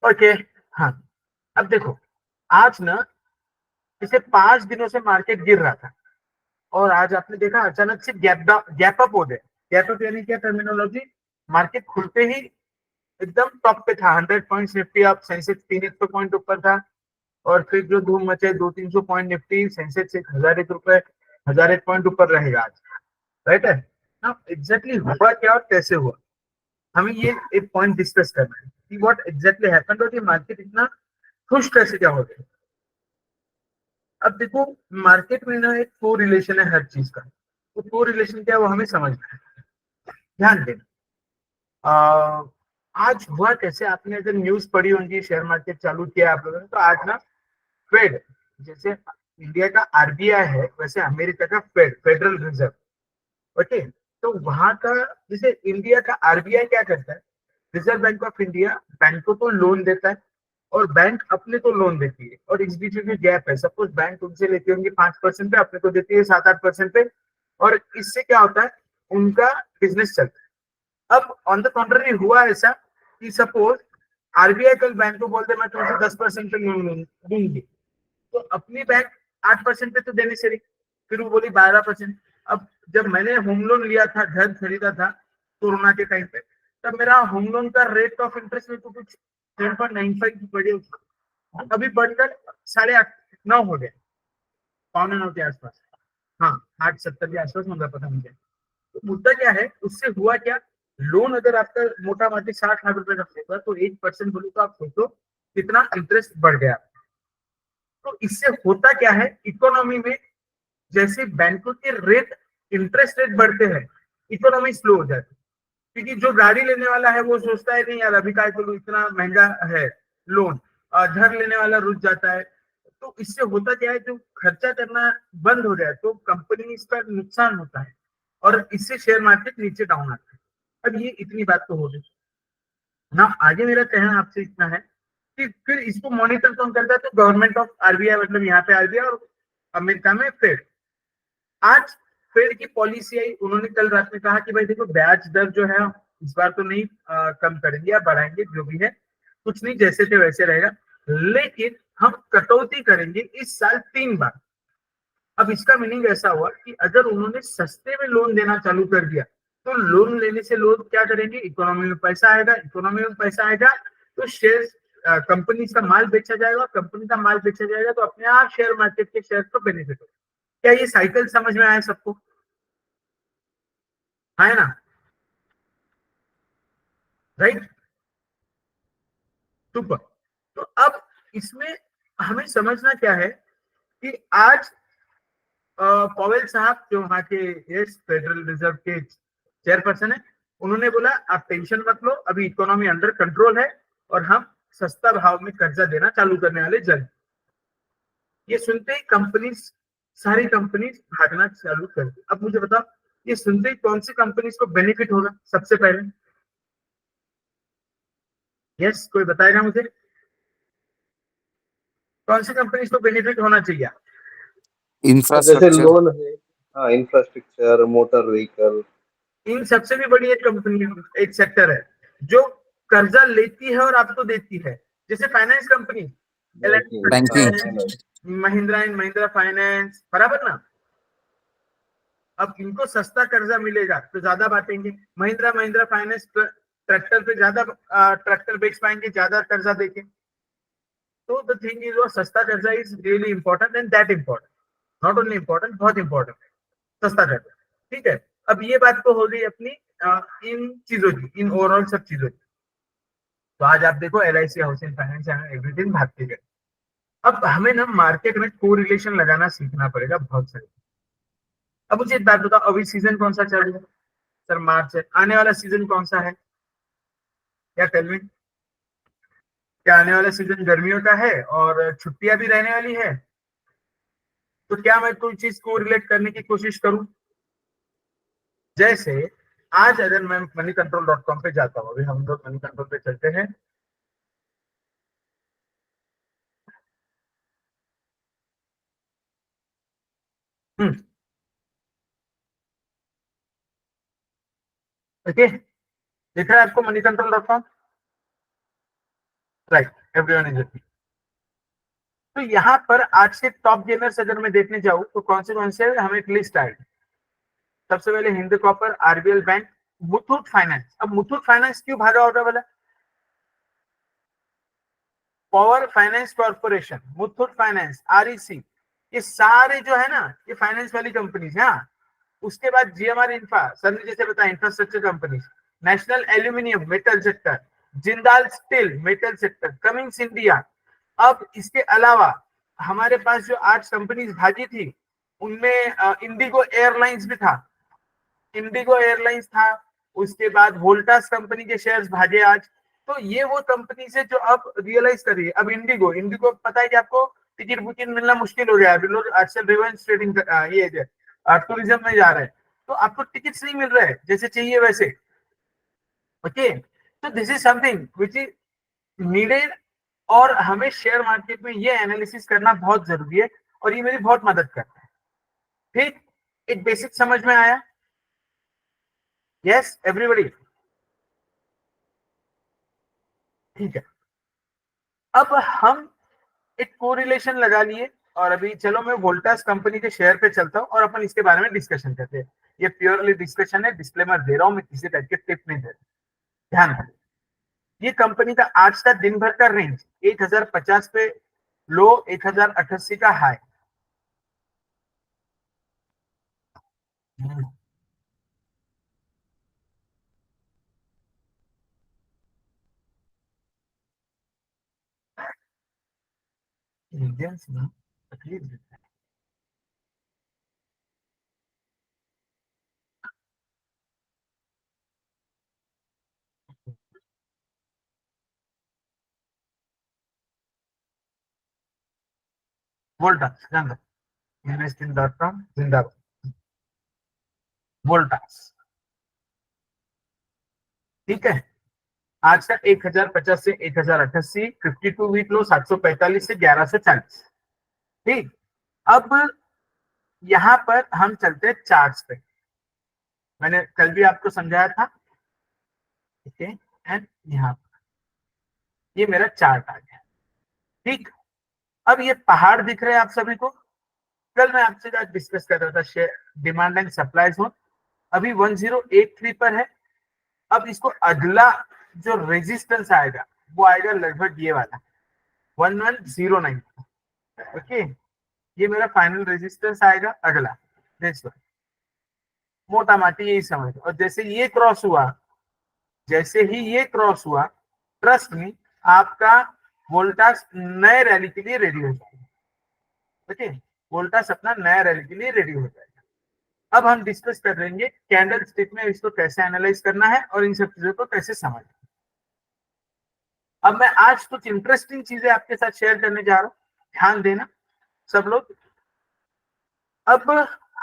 Okay. हाँ, अब देखो, आज ना पिछले 5 दिनों से मार्केट गिर रहा था और आज आपने देखा अचानक से गैप अप हो गए। गैप अप यानी क्या टर्मिनोलॉजी? मार्केट खुलते ही एकदम टॉप पे था, 100 point Nifty up, Sensex 300 point ऊपर था। और फिर जो धूम मचे, 200-300 पॉइंट निफ्टी, सेंसेक्स 1,001 रुपए, 1,001 पॉइंट ऊपर रहेगा आज। राइट है ना? एग्जैक्टली हुआ क्या और कैसे हुआ, हमें ये एक पॉइंट डिस्कस करना है कि व्हाट एग्जैक्टली हैपेंड और ये मार्केट इतना खुश कैसे क्या हो गया। अब देखो, मार्केट में ना एक को रिलेशन है हर चीज का। तो को रिलेशन क्या है वो हमें समझना है। ध्यान देना। आज हुआ कैसे, आपने अगर न्यूज पढ़ी होंगी, शेयर मार्केट चालू किया आप लोगों ने, तो आज ना फेड, जैसे इंडिया का आरबीआई है वैसे अमेरिका का फेड, फेडरल रिजर्व। ओके। तो वहां का, जैसे इंडिया का आरबीआई क्या करता है, reserve bank of India bank को तो लोन देता है और बैंक अपने को लोन देती है, और इस बीच में गैप है। सपोज बैंक उनसे लेती होंगी 5% पे, अपने को देती है 7-8% पे, और इससे क्या होता है, उनका बिजनेस चलता है। अब ऑन द कॉन्ट्ररी हुआ ऐसा कि सपोज आरबीआई कल बैंक को बोलते मैं तुमसे 10% पे लोन दूंगी, तो अपनी बैंक 8% पे तो देने से रही, फिर वो बोली 12%। अब जब मैंने होम लोन लिया था, घर खरीदा था कोरोना के टाइम पे, तब मेरा होम लोन का रेट ऑफ इंटरेस्ट में तो कुछ 10.95 बढ़े, अभी बढ़कर 8.5-9 हो गया, 8.95 के आसपास। हाँ, 8.70 के आसपास मुझे पता नहीं है। तो मुद्दा क्या है, उससे हुआ क्या, लोन अगर आपका मोटा मोटी 60 लाख रुपए का होगा तो 8% बोले तो आप सोचो कितना इंटरेस्ट बढ़ गया। तो इससे होता क्या है इकोनॉमी में, जैसे बैंकों के रेट, इंटरेस्ट रेट बढ़ते हैं, इकोनॉमी स्लो हो जाती है। क्योंकि जो गाड़ी लेने वाला है वो सोचता है नहीं यार अभी का तो इतना महंगा है लोन, घर लेने वाला रुक जाता है। तो इससे होता क्या है, जो खर्चा करना बंद हो जाए तो कंपनी का नुकसान होता है, और इससे शेयर मार्केट नीचे डाउन आता है। अब ये इतनी बात तो हो गई ना। आगे मेरा कहना आपसे इतना है कि फिर इसको मॉनिटर कौन करता है, तो गवर्नमेंट ऑफ आरबीआई, मतलब यहाँ पे आरबीआई और अमेरिका में फेड। आज फेड की पॉलिसी आई, उन्होंने कल रात में कहा कि भाई देखो ब्याज दर जो है इस बार तो नहीं कम करेंगे या बढ़ाएंगे, जो भी है कुछ नहीं, जैसे थे वैसे रहेगा, लेकिन हम कटौती करेंगे इस साल 3 बार। अब इसका मीनिंग ऐसा हुआ कि अगर उन्होंने सस्ते में लोन देना चालू कर दिया, तो लोन लेने से लोग क्या करेंगे, इकोनॉमी में पैसा आएगा, इकोनॉमी में पैसा आएगा तो शेयर, कंपनी का माल बेचा जाएगा, कंपनी का माल बेचा जाएगा तो अपने आप शेयर मार्केट के शेयर को बेनिफिट होगा। क्या ये साइकिल समझ में आया सबको? है ना? राइट। सुपर। तो अब इसमें हमें समझना क्या है कि आज पॉवेल साहब जो वहां के यस फेडरल रिजर्व के चेयरपर्सन है, उन्होंने बोला आप टेंशन मत लो, अभी इकोनॉमी अंडर कंट्रोल है और हम सस्ता भाव में कर्जा देना चालू करने वाले जल्द। ये सुनते ही कंपनी, सारी कंपनी भागना चालू कर दी। अब मुझे बताओ, ये सुनते ही कौन सी कंपनी को बेनिफिट होगा सबसे पहले? यस, कोई बताएगा मुझे कौन सी कंपनी को बेनिफिट होना चाहिए? तो जैसे इंफ्रास्ट्रक्चर। लोन है, हाँ, इंफ्रास्ट्रक्चर, मोटर व्हीकल। इन सबसे भी बड़ी एक कंपनी, एक सेक्टर है जो कर्जा लेती है और आपको देती है, जैसे फाइनेंस कंपनी, बैंकिंग, हाँ, banking. Finance. Mahindra and Mahindra finance, बराबर ना? अब इनको सस्ता कर्जा मिलेगा तो ज्यादा बांटेंगे। महिंद्रा महिंद्रा फाइनेंस ट्रैक्टर पे ज्यादा, ट्रैक्टर बेच पाएंगे ज्यादा कर्जा देके। तो द थिंग इज, वो सस्ता कर्जा is really important and that important, not only important, बहुत इंपॉर्टेंट है सस्ता कर्जा। ठीक है। अब ये बात तो हो गई अपनी इन चीजों की, इन ओवरऑल सब चीजों की। तो आज आप देखो L I C, housing finance and everything भागते गए। अब हमें ना मार्केट में को रिलेशन लगाना सीखना पड़ेगा बहुत सारे। अब मुझे एक बात बताओ, अभी सीजन कौन सा चल रहा है? सर मार्च है, आने वाला सीजन कौन सा है? क्या टेल मी? क्या आने वाला सीजन गर्मियों का है और छुट्टियां भी रहने वाली है? तो क्या मैं कोई चीज को रिलेट करने की कोशिश करूं? जैसे आज अगर मैं मनी कंट्रोल डॉट कॉम पे जाता हूँ, अभी हम लोग मनी कंट्रोल पे चलते हैं। हम्म। ओके, दिख रहा है आपको money control dot com? Right, everyone is happy. तो यहाँ पर आज के टॉप गेनर्स अगर मैं देखने जाऊँ तो कौन से हमें एक लिस्ट आएगी। सबसे पहले Hind copper, RBL bank, Muthoot finance. अब मुथूट फाइनेंस क्यों भागा होगा बोला? Power finance corporation, Muthoot finance, REC, ये सारे जो है ना ये फाइनेंस वाली कंपनीज है। उसके बाद जीएमआर इंफ्रा, सर ने जैसे बताया infrastructure companies, national aluminium metal sector, Jindal steel metal sector, Cummins India. अब इसके अलावा हमारे पास जो 8 कंपनीज भागी थी उनमें इंडिगो एयरलाइंस भी था, इंडिगो एयरलाइंस था। उसके बाद वोल्टास कंपनी के शेयर्स भागे आज। तो ये वो कंपनी से जो अब रियलाइज कर रही है। अब इंडिगो इंडिगो पता है कि आपको टिकट बुकिंग मिलना मुश्किल हो गया है, अभी लोग आजकल रिवेंज ट्रेडिंग ये टूरिज्म में जा रहे हैं, तो आपको टिकट्स नहीं मिल रहे हैं जैसे चाहिए वैसे। ओके, तो this is something which is needed, और हमें शेयर मार्केट में ये एनालिसिस करना बहुत जरूरी है, और ये मेरी बहुत मदद करता है। ठीक, एक बेसिक समझ में आया? यस एवरीबॉडी, ठीक है। अब हम एक कोरिलेशन लगा लिए, और अभी चलो मैं वोल्टास कंपनी के शेयर पे चलता हूं और अपन इसके बारे में डिस्कशन करते हैं। ये प्योरली डिस्कशन है, डिस्क्लेमर दे रहा हूं मैं, किसी टाइप के टिप नहीं दे रहा, ध्यान रखें। ये कंपनी का आज का दिन भर का रेंज 1050 पे लो, 1088 का हाई। इंडियंस ना तकलीफ देता है। वोल्टास जान लो, investing.com जिंदाबाद, वोल्टास। ठीक है, आज का 1050 से 1088, 52 वीक लो 745 से 1140। ठीक, अब यहां पर हम चलते हैं चार्ट्स पे। मैंने कल भी आपको समझाया था। ठीक है, एंड यहाँ ये मेरा चार्ट आ गया। ठीक, अब ये पहाड़ दिख रहे हैं आप सभी को। कल मैं आपसे आज डिस्कस कर रहा था share demand and supply zone, अभी 1083 पर है। अब इसको अगला जो रेजिस्टेंस आएगा वो आएगा लगभग ये वाला 1109। ओके, ये मेरा फाइनल रेजिस्टेंस आएगा अगला। देखो मोटा माटी यही समझ, और जैसे ये क्रॉस हुआ, जैसे ही ये क्रॉस हुआ, ट्रस्ट मी, आपका वोल्टास नए रैली के लिए रेडी हो जाएगा। ओके, वोल्टास अपना नया रैली के लिए रेडी हो जाएगा। अब हम डिस्कस कर लेंगे कैंडल स्टिक में इसको कैसे एनालाइज करना है और इन सब चीजों को कैसे समझना। अब मैं आज कुछ इंटरेस्टिंग चीजें आपके साथ शेयर करने जा रहा हूं, ध्यान देना सब लोग। अब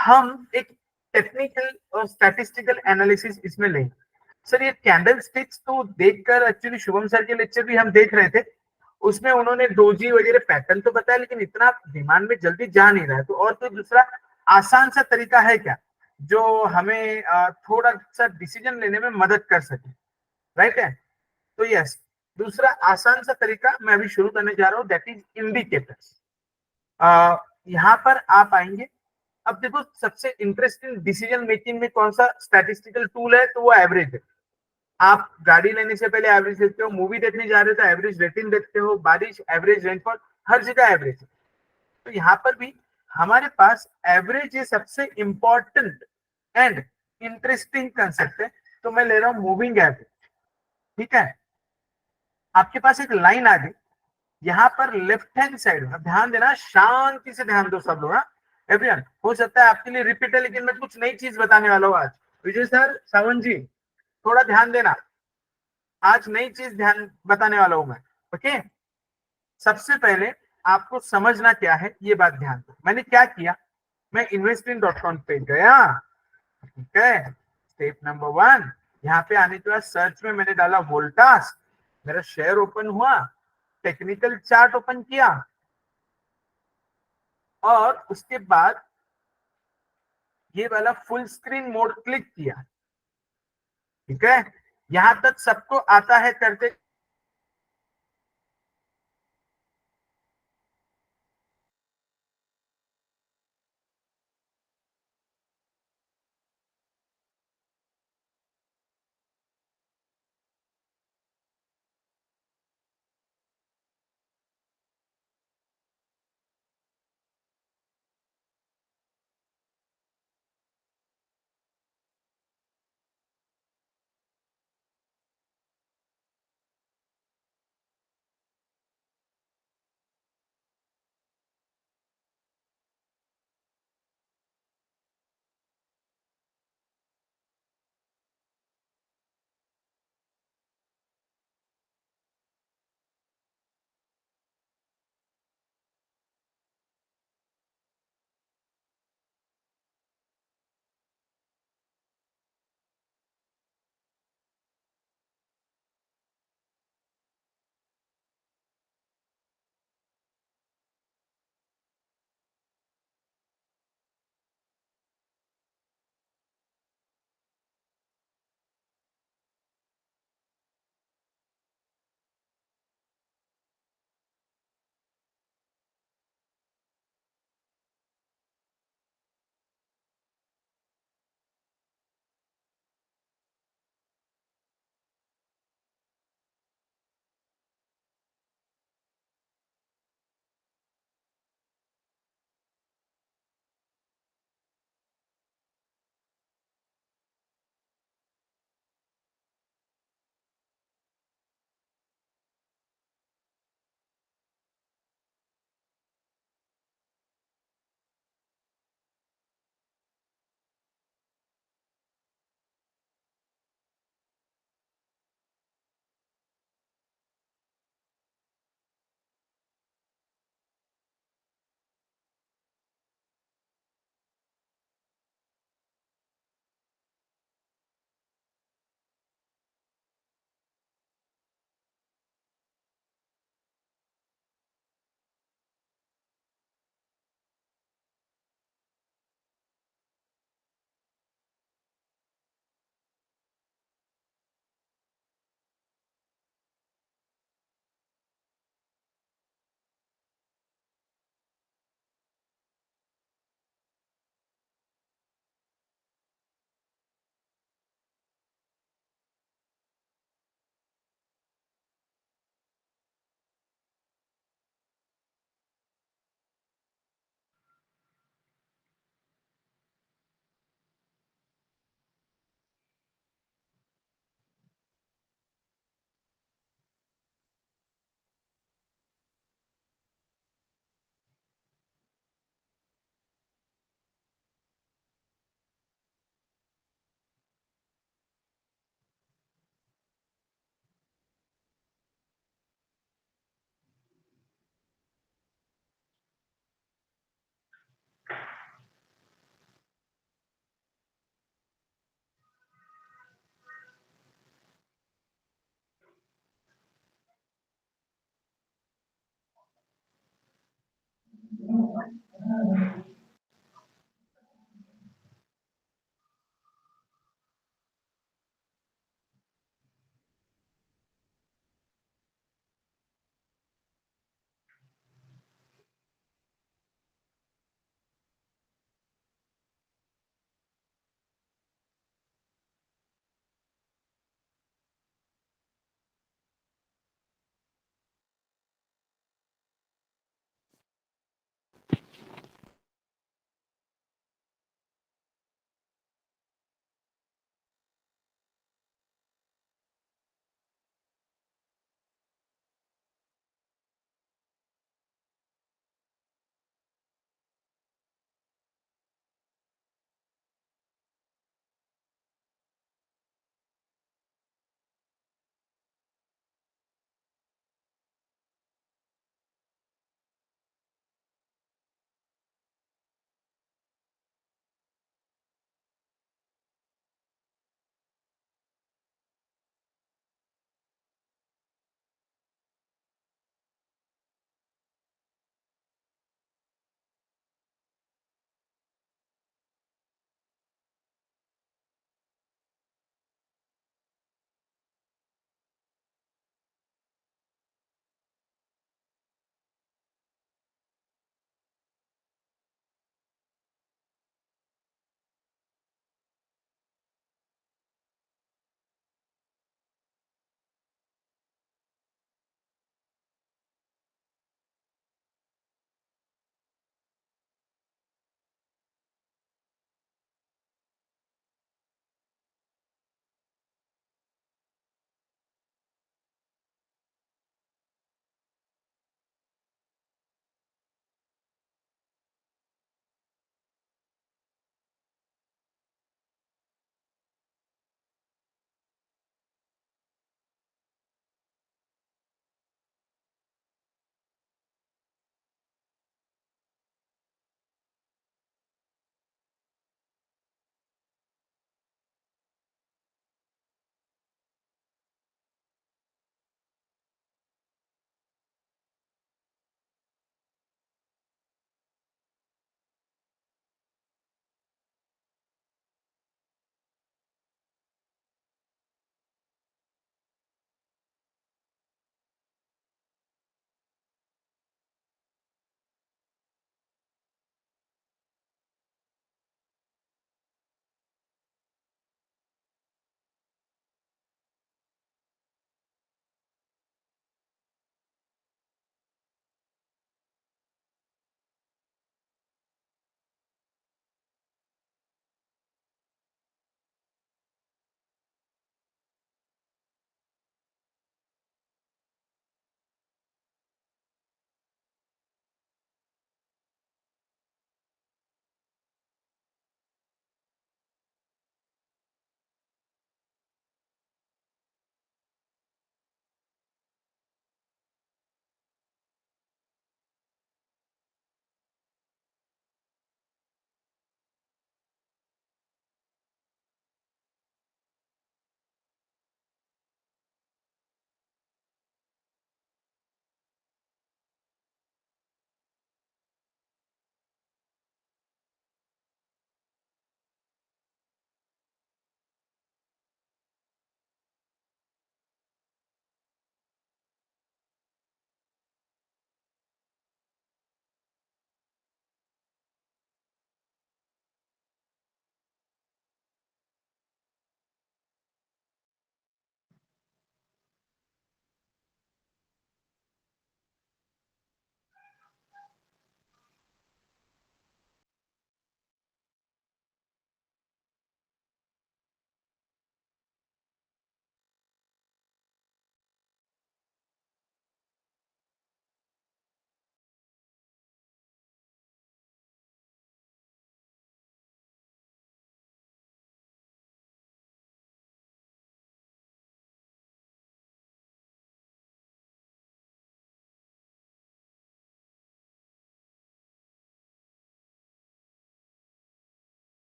हम एक टेक्निकल और स्टैटिस्टिकल एनालिसिस इसमें लेंगे। सर ये कैंडल स्टिक्स तो देखकर एक्चुअली शुभम सर के लेक्चर भी हम देख रहे थे, उसमें उन्होंने डोजी वगैरह पैटर्न तो बताया, लेकिन इतना डिमांड में जल्दी जा नहीं रहा है। तो और कोई दूसरा आसान सा तरीका है क्या जो हमें थोड़ा सा डिसीजन लेने में मदद कर सके? राइट है, तो यस, दूसरा आसान सा तरीका मैं अभी शुरू करने जा रहा हूँ, दैट इज इंडिकेटर्स। यहाँ पर आप आएंगे। अब देखो सबसे इंटरेस्टिंग डिसीजन मेकिंग में कौन सा स्टैटिस्टिकल टूल है, तो वो एवरेज है। आप गाड़ी लेने से पहले एवरेज देखते हो, मूवी देखने जा रहे हो तो एवरेज रेटिंग देखते हो, बारिश, एवरेज रेनफॉल, हर जगह एवरेज है। तो यहाँ पर भी हमारे पास एवरेज ये सबसे इंपॉर्टेंट एंड इंटरेस्टिंग कंसेप्ट है। तो मैं ले रहा हूं मूविंग एवरेज। ठीक है, आपके पास एक लाइन आ गई, यहाँ पर लेफ्ट हैंड साइड में ध्यान देना, शांति से ध्यान दो सब लोग। एवरीवन, हो सकता है आपके लिए रिपीट है, लेकिन मैं कुछ नई चीज बताने वाला हूँ आज। विजय सर, सावन जी, थोड़ा ध्यान देना, आज नई चीज ध्यान बताने वाला हूं मैं। ओके, सबसे पहले आपको समझना क्या है ये बात ध्यान दो। मैंने क्या किया, मैं investing.com पे गया। ठीक है, स्टेप नंबर 1, यहाँ पे आने के बाद सर्च में मैंने डाला वोल्टास, मेरा शेयर ओपन हुआ, टेक्निकल चार्ट ओपन किया, और उसके बाद ये वाला फुल स्क्रीन मोड क्लिक किया। ठीक है, यहां तक सबको आता है करते है